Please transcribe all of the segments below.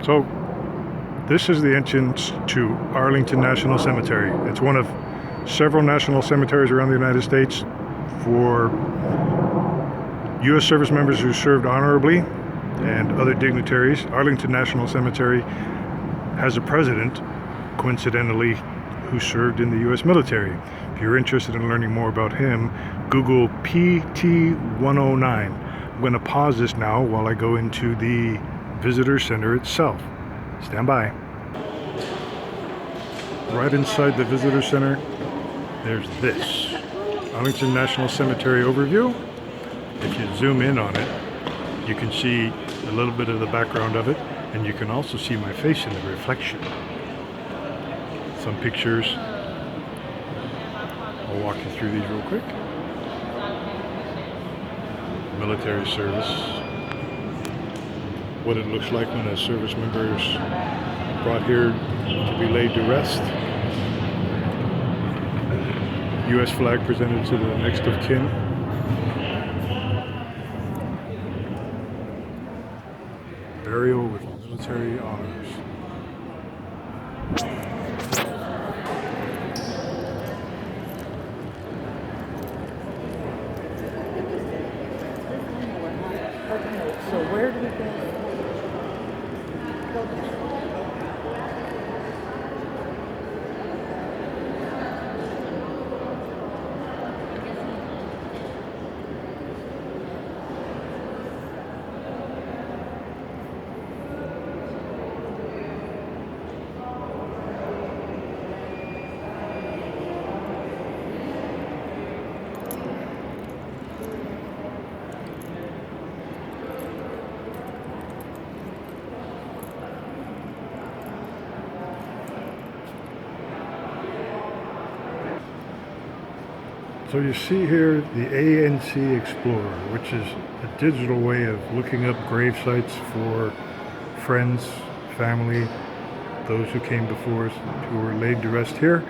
So this is the entrance to Arlington National Cemetery. It's one of several national cemeteries around the United States for U.S. service members who served honorably and other dignitaries. Arlington National Cemetery has a president, coincidentally, who served in the U.S. military. If you're interested in learning more about him, Google PT-109. I'm going to pause this now while I go into the visitor center itself. Stand by. Right inside the visitor center, there's this Arlington National Cemetery overview. If you zoom in on it, you can see a little bit of the background of it, and you can also see my face in the reflection. Some pictures. I'll walk you through these real quick. Military service. What it looks like when a service member is brought here to be laid to rest. U.S. flag presented to the next of kin. Burial with military honors. So where do we go? So you see here the ANC Explorer, which is a digital way of looking up grave sites for friends, family, those who came before us, who were laid to rest here.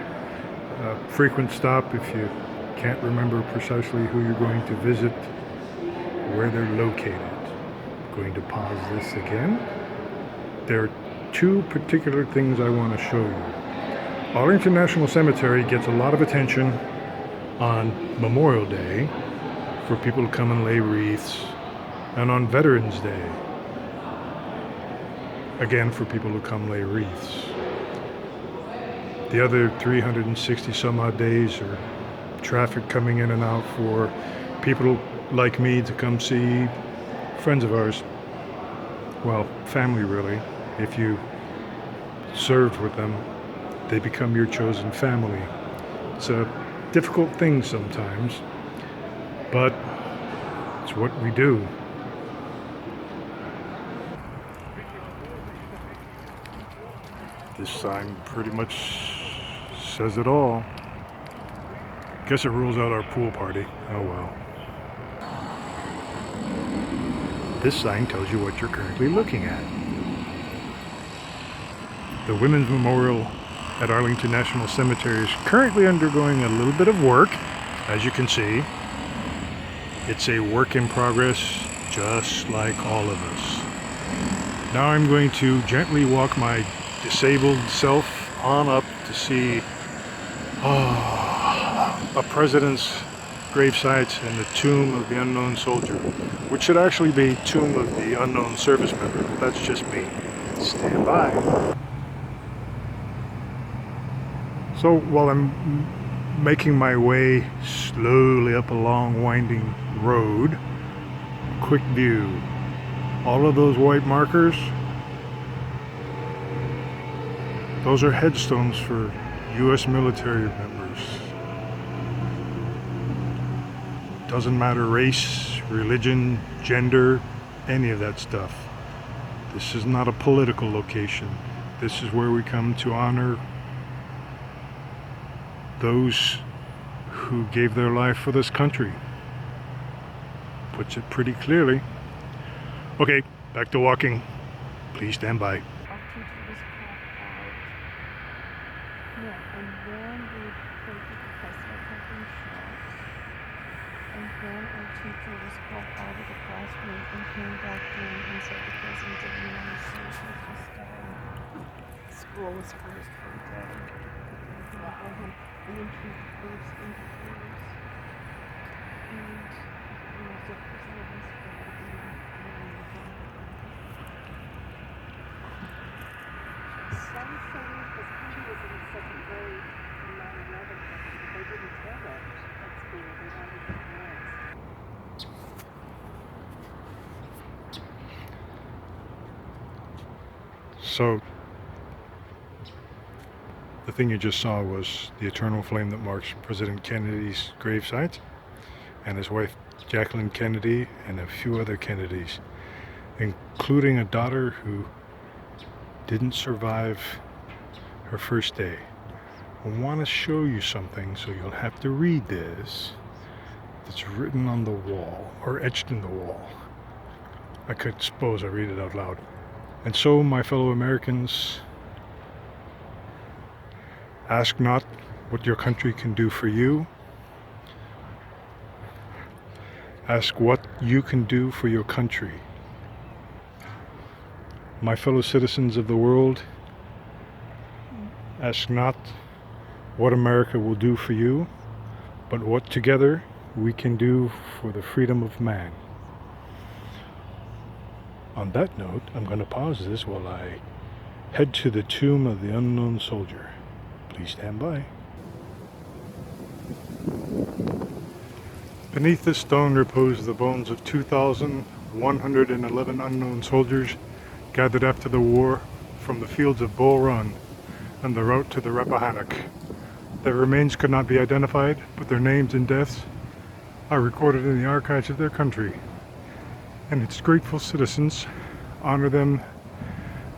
Frequent stop if you can't remember precisely who you're going to visit, where they're located. I'm going to pause this again. There are two particular things I want to show you. Arlington National Cemetery gets a lot of attention on Memorial Day for people to come and lay wreaths, and on Veterans Day, again for people to come lay wreaths. The other 360 some odd days are traffic coming in and out for people like me to come see friends of ours. Well, family really. If you served with them, they become your chosen family. It's a difficult thing sometimes, but it's what we do. This sign pretty much says it all. Guess it rules out our pool party. Oh well. This sign tells you what you're currently looking at. The Women's Memorial at Arlington National Cemetery is currently undergoing a little bit of work, as you can see. It's a work in progress, just like all of us. Now I'm going to gently walk my disabled self on up to see a president's gravesite and the tomb of the unknown soldier, which should actually be tomb of the unknown service member, but that's just me. Stand by. So while I'm making my way slowly up a long winding road, quick view. All of those white markers, those are headstones for U.S. military members. Doesn't matter race, religion, gender, any of that stuff. This is not a political location. This is where we come to honor those who gave their life for this country. Puts it pretty clearly. Okay, back to walking. Please stand by. teacher was called out of the classroom and came back in and said the President of the United States was just What was first for Daddy? And then she goes into hers. And so for some of us, for Some say his baby was in the second grade in 9/11, but they didn't tell that at school. They wanted to next. So, the thing you just saw was the eternal flame that marks President Kennedy's gravesite, and his wife Jacqueline Kennedy, and a few other Kennedys, including a daughter who didn't survive her first day. I want to show you something, so you'll have to read this. That's written on the wall, or etched in the wall. I could suppose I read it out loud. And so, my fellow Americans, ask not what your country can do for you. Ask what you can do for your country. My fellow citizens of the world, ask not what America will do for you, but what together we can do for the freedom of man. On that note, I'm going to pause this while I head to the tomb of the unknown soldier. Please stand by. Beneath this stone repose the bones of 2,111 unknown soldiers gathered after the war from the fields of Bull Run and the route to the Rappahannock. Their remains could not be identified, but their names and deaths are recorded in the archives of their country. And its grateful citizens honor them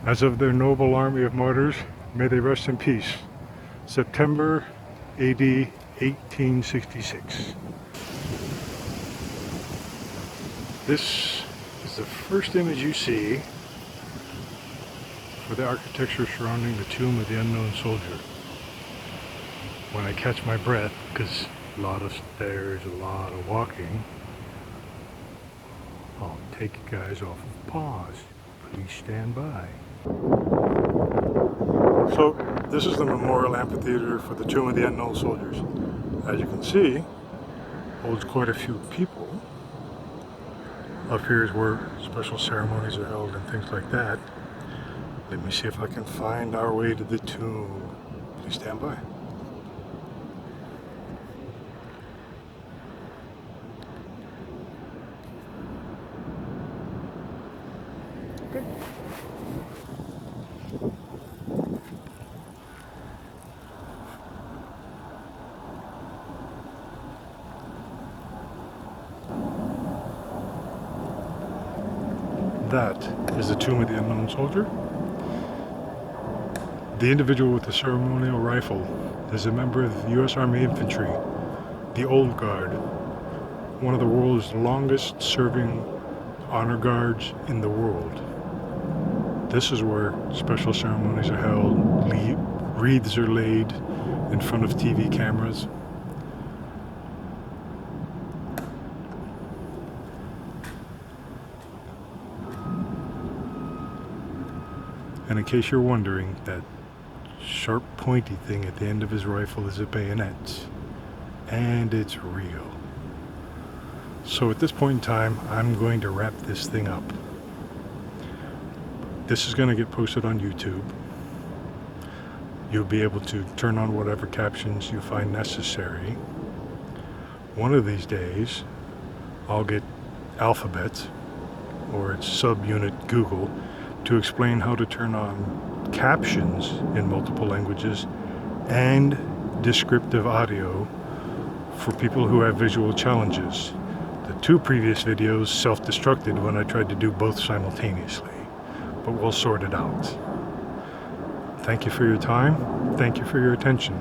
as of their noble army of martyrs. May they rest in peace. September AD 1866. This is the first image you see for the architecture surrounding the tomb of the unknown soldier. When I catch my breath, because a lot of stairs, a lot of walking, I'll take you guys off of pause. Please stand by. So, this is the memorial amphitheater for the Tomb of the Unknown Soldiers. As you can see, holds quite a few people. Up here is where special ceremonies are held and things like that. Let me see if I can find our way to the tomb. Please stand by. Good. That is the Tomb of the Unknown Soldier. The individual with the ceremonial rifle is a member of the U.S. Army Infantry, the Old Guard, one of the world's longest serving honor guards in the world. This is where special ceremonies are held, wreaths are laid in front of TV cameras. And in case you're wondering, that sharp pointy thing at the end of his rifle is a bayonet. And it's real. So at this point in time, I'm going to wrap this thing up. This is going to get posted on YouTube. You'll be able to turn on whatever captions you find necessary. One of these days, I'll get Alphabet, or its subunit Google, to explain how to turn on captions in multiple languages and descriptive audio for people who have visual challenges. The two previous videos self-destructed when I tried to do both simultaneously, but we'll sort it out. Thank you for your time. Thank you for your attention.